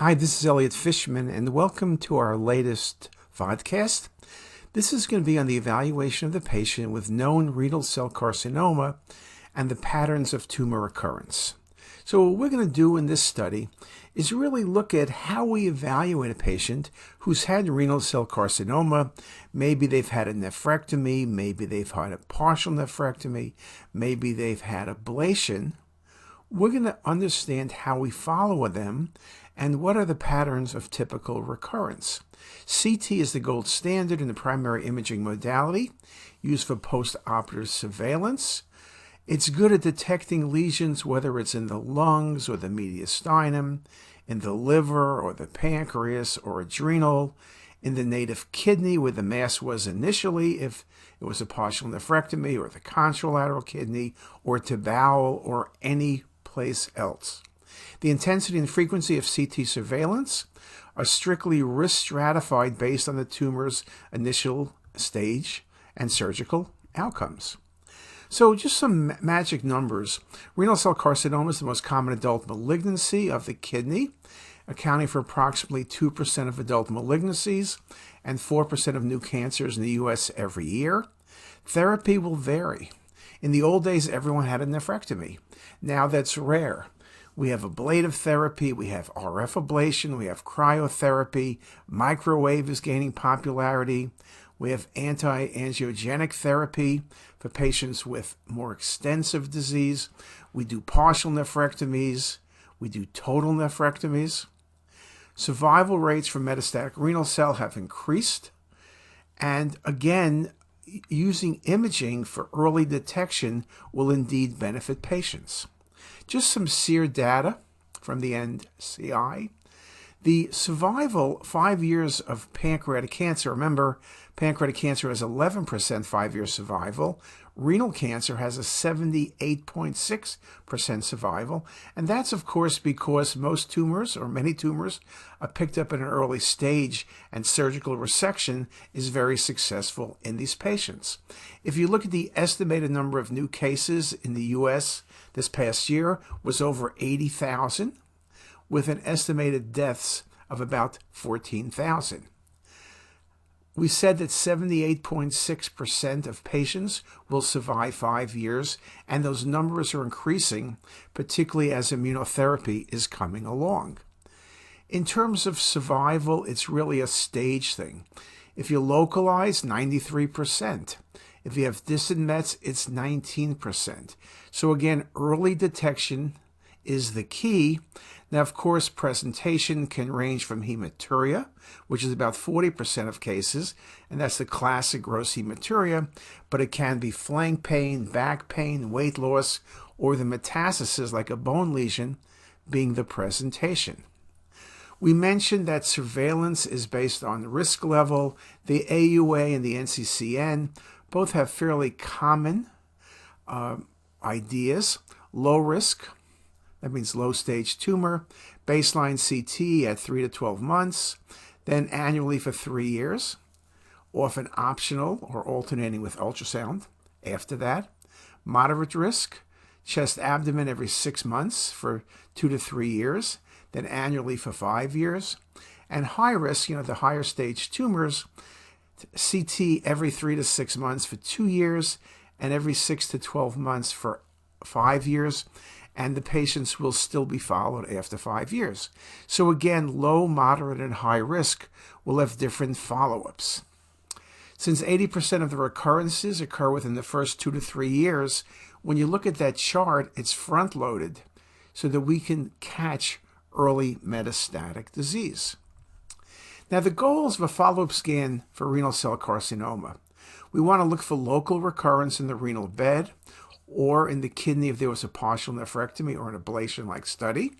Hi, this is Elliot Fishman, and welcome to our latest vodcast. This is going to be on the evaluation of the patient with known renal cell carcinoma and the patterns of tumor recurrence. So what we're going to do in this study is really look at how we evaluate a patient who's had renal cell carcinoma. Maybe they've had a nephrectomy, maybe they've had a partial nephrectomy, maybe they've had ablation. We're going to understand how we follow them and what are the patterns of typical recurrence. CT is the gold standard in the primary imaging modality used for post-operative surveillance. It's good at detecting lesions, whether it's in the lungs or the mediastinum, in the liver or the pancreas or adrenal, in the native kidney where the mass was initially, if it was a partial nephrectomy, or the contralateral kidney, or to bowel, or any place else. The intensity and frequency of CT surveillance are strictly risk stratified based on the tumor's initial stage and surgical outcomes. So just some magic numbers. Renal cell carcinoma is the most common adult malignancy of the kidney, accounting for approximately 2% of adult malignancies and 4% of new cancers in the U.S. every year. Therapy will vary. In the old days, everyone had a nephrectomy. Now that's rare. We have ablative therapy, we have RF ablation, we have cryotherapy, microwave is gaining popularity, we have anti-angiogenic therapy for patients with more extensive disease, we do partial nephrectomies, we do total nephrectomies. Survival rates for metastatic renal cell have increased, and again, using imaging for early detection will indeed benefit patients. Just some SEER data from the NCI. The survival 5 years of pancreatic cancer, remember, pancreatic cancer has 11% 5-year survival. Renal cancer has a 78.6% survival. And that's, of course, because most tumors, or many tumors, are picked up at an early stage, and surgical resection is very successful in these patients. If you look at the estimated number of new cases in the U.S. this past year was over 80,000, with an estimated deaths of about 14,000. We said that 78.6% of patients will survive 5 years, and those numbers are increasing, particularly as immunotherapy is coming along. In terms of survival, it's really a stage thing. If you localize, 93%. If you have distant mets, it's 19%. So again, early detection is the key. Now, of course, presentation can range from hematuria, which is about 40% of cases, and that's the classic gross hematuria, but it can be flank pain, back pain, weight loss, or the metastasis like a bone lesion being the presentation. We mentioned that surveillance is based on risk level. The AUA and the NCCN both have fairly common ideas. Low risk, that means low stage tumor, baseline CT at 3 to 12 months, then annually for 3 years, often optional or alternating with ultrasound after that. Moderate risk, chest abdomen every 6 months for 2 to 3 years, then annually for 5 years. And high risk, the higher stage tumors, CT every 3 to 6 months for 2 years, and every 6 to 12 months for 5 years. And the patients will still be followed after 5 years. So again, low, moderate, and high risk will have different follow-ups. Since 80% of the recurrences occur within the first 2 to 3 years, when you look at that chart, it's front-loaded so that we can catch early metastatic disease. Now, the goals of a follow-up scan for renal cell carcinoma. We want to look for local recurrence in the renal bed, or in the kidney if there was a partial nephrectomy or an ablation-like study.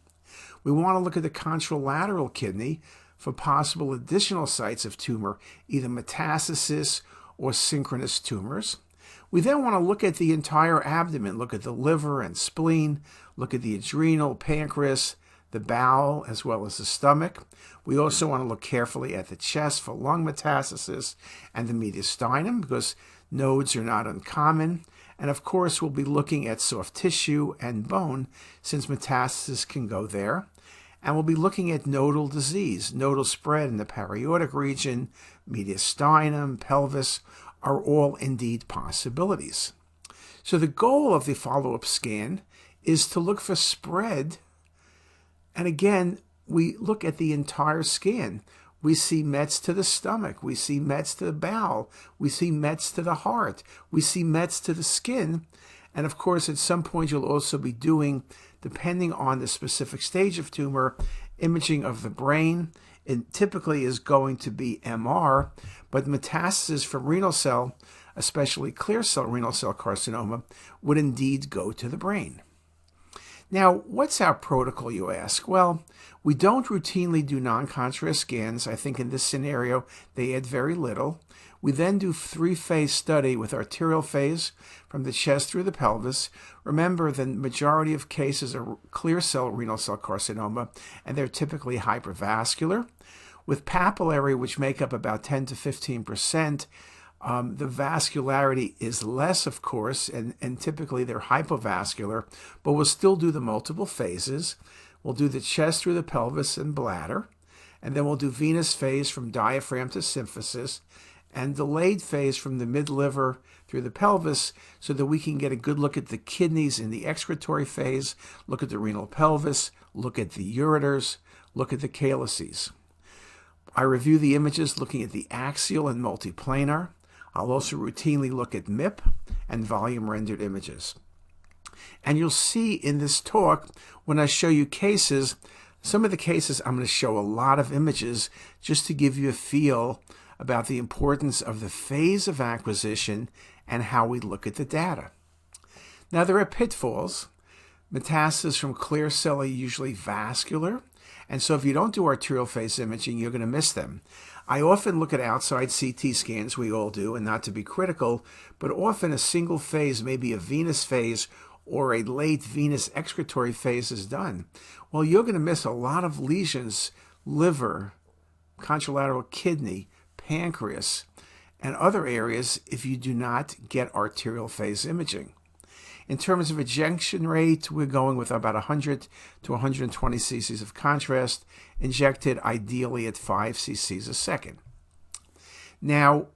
We want to look at the contralateral kidney for possible additional sites of tumor, either metastasis or synchronous tumors. We then want to look at the entire abdomen, look at the liver and spleen, look at the adrenal, pancreas, the bowel, as well as the stomach. We also want to look carefully at the chest for lung metastasis and the mediastinum, because nodes are not uncommon. And of course, we'll be looking at soft tissue and bone, since metastasis can go there. And we'll be looking at nodal disease. Nodal spread in the paraortic region, mediastinum, pelvis are all indeed possibilities. So the goal of the follow-up scan is to look for spread. And again, we look at the entire scan. We see mets to the stomach. We see mets to the bowel. We see mets to the heart. We see mets to the skin. And of course, at some point, you'll also be doing, depending on the specific stage of tumor, imaging of the brain. It typically is going to be MR, but metastasis from renal cell, especially clear cell renal cell carcinoma, would indeed go to the brain. Now, what's our protocol, you ask? Well, we don't routinely do non-contrast scans. I think in this scenario, they add very little. We then do 3-phase study with arterial phase from the chest through the pelvis. Remember, the majority of cases are clear cell renal cell carcinoma, and they're typically hypervascular. With papillary, which make up about 10 to 15%, the vascularity is less, of course, and typically they're hypovascular, but we'll still do the multiple phases. We'll do the chest through the pelvis and bladder, and then we'll do venous phase from diaphragm to symphysis, and delayed phase from the mid-liver through the pelvis so that we can get a good look at the kidneys in the excretory phase, look at the renal pelvis, look at the ureters, look at the calyces. I review the images looking at the axial and multiplanar. I'll also routinely look at MIP and volume rendered images. And you'll see in this talk, when I show you cases, some of the cases I'm going to show a lot of images just to give you a feel about the importance of the phase of acquisition and how we look at the data. Now, there are pitfalls. Metastases from clear cell are usually vascular, and so if you don't do arterial phase imaging, you're going to miss them. I often look at outside CT scans, we all do, and not to be critical, but often a single phase, maybe a venous phase or a late venous excretory phase is done. Well, you're going to miss a lot of lesions, liver, contralateral kidney, pancreas, and other areas if you do not get arterial phase imaging. In terms of ejection rate, we're going with about 100 to 120 cc's of contrast, injected ideally at 5 cc's a second. Now,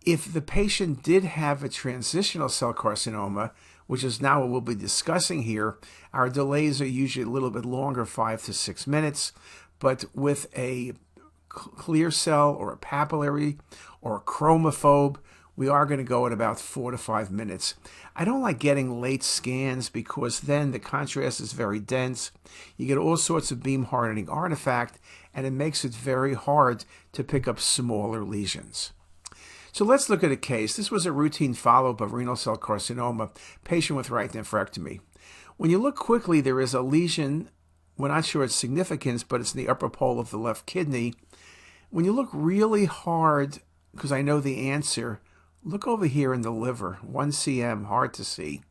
if the patient did have a transitional cell carcinoma, which is now what we'll be discussing here, our delays are usually a little bit longer, 5 to 6 minutes, but with a clear cell or a papillary or a chromophobe, we are going to go at about 4 to 5 minutes. I don't like getting late scans because then the contrast is very dense. You get all sorts of beam hardening artifact, and it makes it very hard to pick up smaller lesions. So let's look at a case. This was a routine follow-up of renal cell carcinoma, patient with right nephrectomy. When you look quickly, there is a lesion. We're not sure its significance, but it's in the upper pole of the left kidney. When you look really hard, because I know the answer, look over here in the liver, 1 cm, hard to see.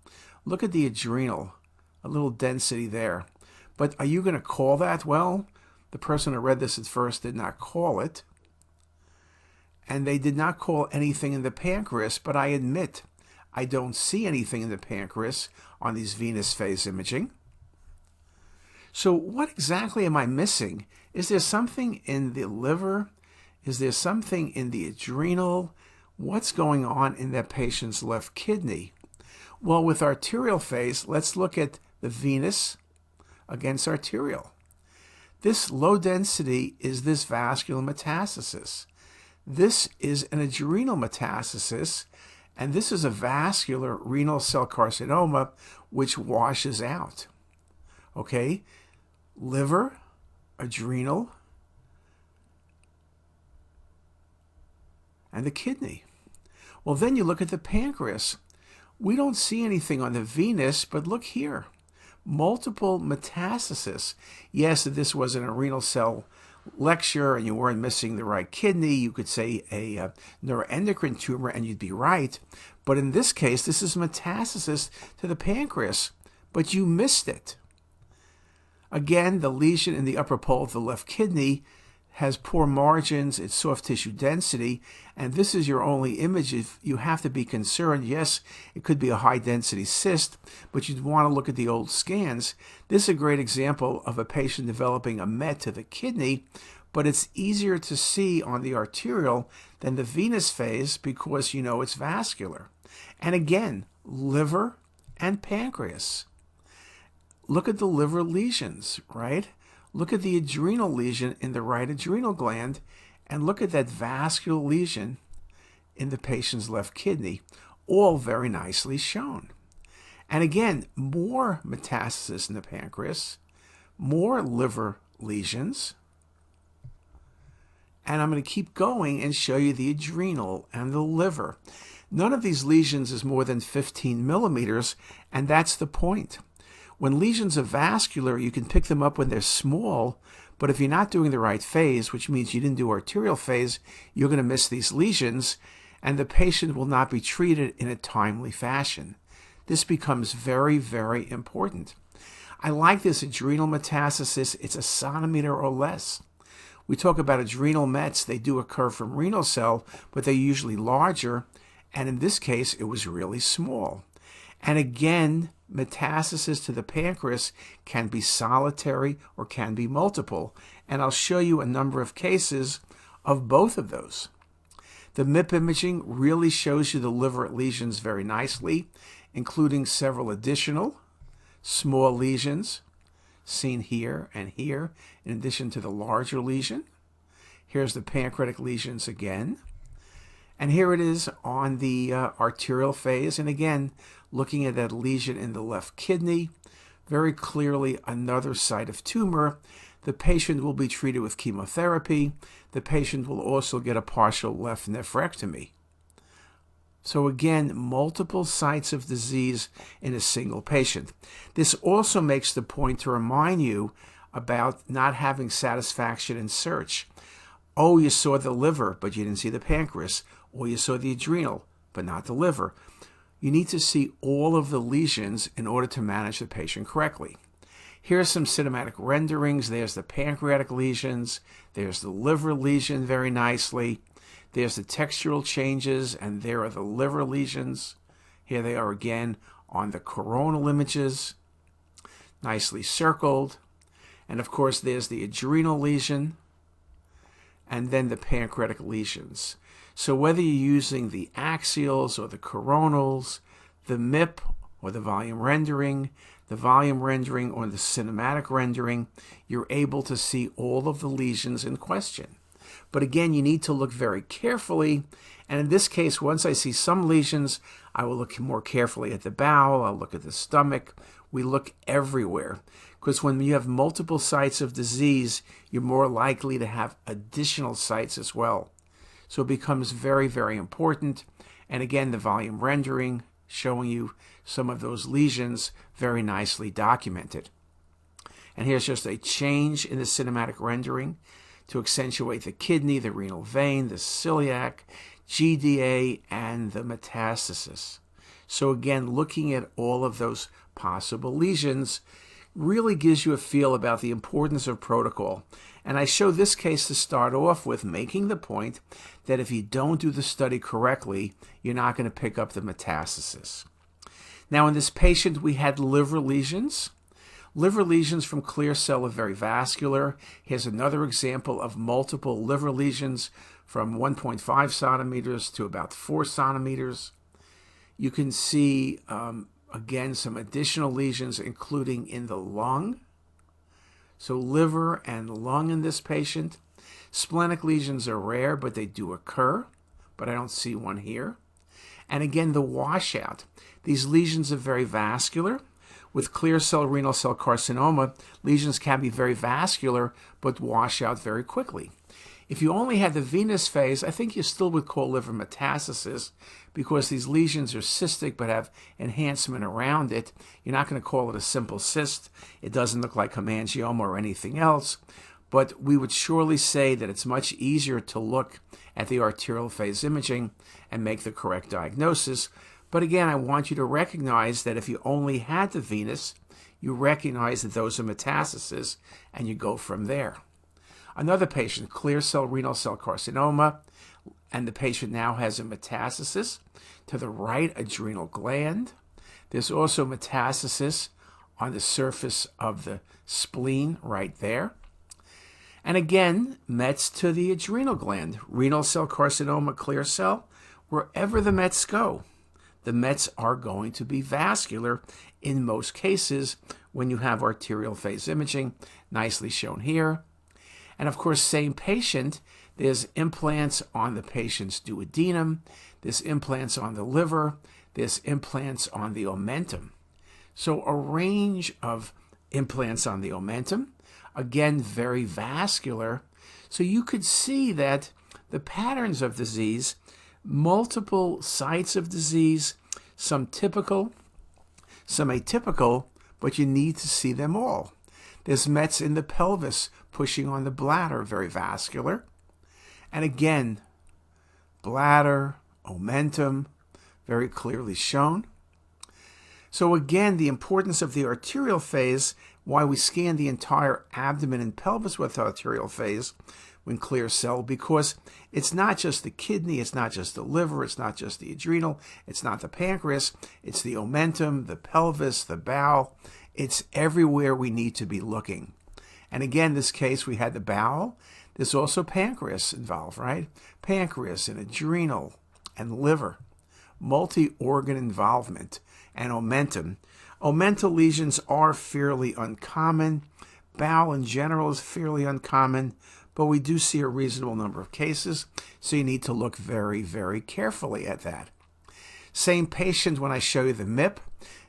Look at the adrenal, a little density there. But are you going to call that? Well, the person who read this at first did not call it. And they did not call anything in the pancreas, but I admit I don't see anything in the pancreas on these venous phase imaging. So what exactly am I missing? Is there something in the liver? Is there something in the adrenal? What's going on in that patient's left kidney? Well, with arterial phase, let's look at the venous against arterial. This low density is this vascular metastasis. This is an adrenal metastasis, and this is a vascular renal cell carcinoma which washes out. Okay? Liver, adrenal, and the kidney. Well, then you look at the pancreas. We don't see anything on the venous, but look here. Multiple metastasis. Yes, if this wasn't a renal cell lecture and you weren't missing the right kidney, you could say a neuroendocrine tumor and you'd be right. But in this case, this is metastasis to the pancreas, but you missed it. Again, the lesion in the upper pole of the left kidney has poor margins, it's soft tissue density, and this is your only image. If you have to be concerned, yes, it could be a high density cyst, but you'd want to look at the old scans. This is a great example of a patient developing a met to the kidney, but it's easier to see on the arterial than the venous phase because you know it's vascular. And again, liver and pancreas. Look at the liver lesions, right? Look at the adrenal lesion in the right adrenal gland, and look at that vascular lesion in the patient's left kidney, all very nicely shown. And again, more metastasis in the pancreas, more liver lesions, and I'm going to keep going and show you the adrenal and the liver. None of these lesions is more than 15 millimeters, and that's the point. When lesions are vascular, you can pick them up when they're small, but if you're not doing the right phase, which means you didn't do arterial phase, you're going to miss these lesions, and the patient will not be treated in a timely fashion. This becomes very, very important. I like this adrenal metastasis. It's a centimeter or less. We talk about adrenal mets. They do occur from renal cell, but they're usually larger, and in this case, it was really small. And again, metastasis to the pancreas can be solitary or can be multiple. And I'll show you a number of cases of both of those. The MIP imaging really shows you the liver lesions very nicely, including several additional small lesions seen here and here, in addition to the larger lesion. Here's the pancreatic lesions again. And here it is on the arterial phase. And again, looking at that lesion in the left kidney, very clearly another site of tumor. The patient will be treated with chemotherapy. The patient will also get a partial left nephrectomy. So again, multiple sites of disease in a single patient. This also makes the point to remind you about not having satisfaction in search. Oh, you saw the liver, but you didn't see the pancreas. Or you saw the adrenal, but not the liver. You need to see all of the lesions in order to manage the patient correctly. Here's some cinematic renderings. There's the pancreatic lesions. There's the liver lesion very nicely. There's the textural changes, and there are the liver lesions. Here they are again on the coronal images, nicely circled. And of course, there's the adrenal lesion, and then the pancreatic lesions. So whether you're using the axials or the coronals, the MIP or the volume rendering or the cinematic rendering, you're able to see all of the lesions in question. But again, you need to look very carefully. And in this case, once I see some lesions, I will look more carefully at the bowel. I'll look at the stomach. We look everywhere. Because when you have multiple sites of disease, you're more likely to have additional sites as well. So it becomes very, very important. And again, the volume rendering showing you some of those lesions very nicely documented. And here's just a change in the cinematic rendering to accentuate the kidney, the renal vein, the celiac, GDA, and the metastasis. So again, looking at all of those possible lesions really gives you a feel about the importance of protocol. And I show this case to start off with, making the point that if you don't do the study correctly, you're not going to pick up the metastasis. Now in this patient, we had liver lesions. Liver lesions from clear cell are very vascular. Here's another example of multiple liver lesions from 1.5 centimeters to about 4 centimeters. You can see, again, some additional lesions, including in the lung. So liver and lung in this patient. Splenic lesions are rare, but they do occur, but I don't see one here. And again, the washout. These lesions are very vascular. With clear cell renal cell carcinoma, lesions can be very vascular, but wash out very quickly. If you only had the venous phase, I think you still would call liver metastasis because these lesions are cystic but have enhancement around it. You're not going to call it a simple cyst. It doesn't look like hemangioma or anything else, but we would surely say that it's much easier to look at the arterial phase imaging and make the correct diagnosis. But again, I want you to recognize that if you only had the venous, you recognize that those are metastases and you go from there. Another patient, clear cell renal cell carcinoma, and the patient now has a metastasis to the right adrenal gland. There's also metastasis on the surface of the spleen right there. And again, mets to the adrenal gland, renal cell carcinoma, clear cell. Wherever the mets go, the mets are going to be vascular in most cases when you have arterial phase imaging, nicely shown here. And of course, same patient, there's implants on the patient's duodenum, there's implants on the liver, there's implants on the omentum. So a range of implants on the omentum, again, very vascular. So you could see that the patterns of disease, multiple sites of disease, some typical, some atypical, but you need to see them all. There's mets in the pelvis pushing on the bladder, very vascular. And again, bladder, omentum, very clearly shown. So again, the importance of the arterial phase, why we scan the entire abdomen and pelvis with arterial phase when clear cell, because it's not just the kidney, it's not just the liver, it's not just the adrenal, it's not the pancreas, it's the omentum, the pelvis, the bowel. It's everywhere we need to be looking. And again, this case, we had the bowel. There's also pancreas involved, right? Pancreas and adrenal and liver, multi-organ involvement, and omentum. Omental lesions are fairly uncommon. Bowel in general is fairly uncommon, but we do see a reasonable number of cases, so you need to look very, very carefully at that. Same patient when I show you the MIP.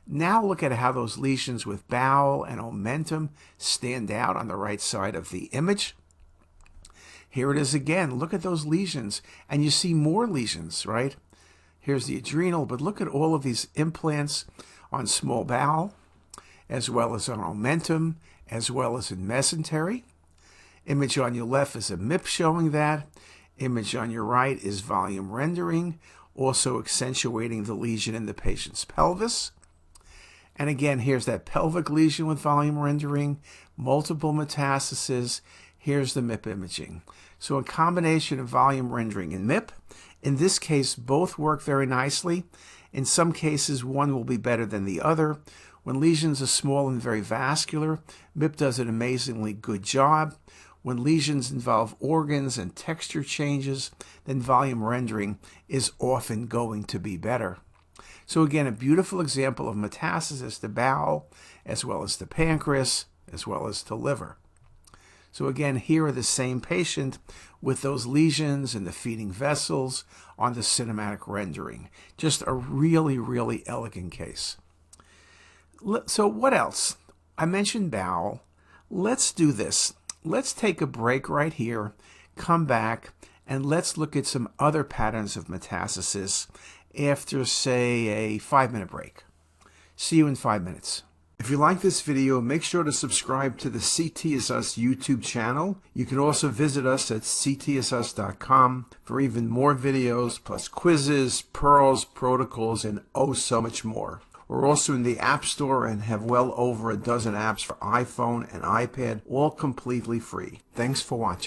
Now look at how those lesions with bowel and omentum stand out on the right side of the image. Here it is again. Look at those lesions, and you see more lesions, right? Here's the adrenal, but look at all of these implants on small bowel, as well as on omentum, as well as in mesentery. Image on your left is a MIP showing that. Image on your right is volume rendering, also accentuating the lesion in the patient's pelvis. And again, here's that pelvic lesion with volume rendering, multiple metastases. Here's the MIP imaging. So a combination of volume rendering and MIP. In this case, both work very nicely. In some cases, one will be better than the other. When lesions are small and very vascular, MIP does an amazingly good job. When lesions involve organs and texture changes, then volume rendering is often going to be better. So again, a beautiful example of metastasis to bowel, as well as to pancreas, as well as to liver. So again, here are the same patient with those lesions in the feeding vessels on the cinematic rendering. Just a really, really elegant case. So what else? I mentioned bowel. Let's do this. Let's take a break right here, come back, and let's look at some other patterns of metastasis after, say, a 5-minute break. See you in 5 minutes. If you like this video, make sure to subscribe to the CTisus YouTube channel. You can also visit us at ctisus.com for even more videos, plus quizzes, pearls, protocols, and oh so much more. We're also in the App Store and have well over a dozen apps for iPhone and iPad, all completely free. Thanks for watching.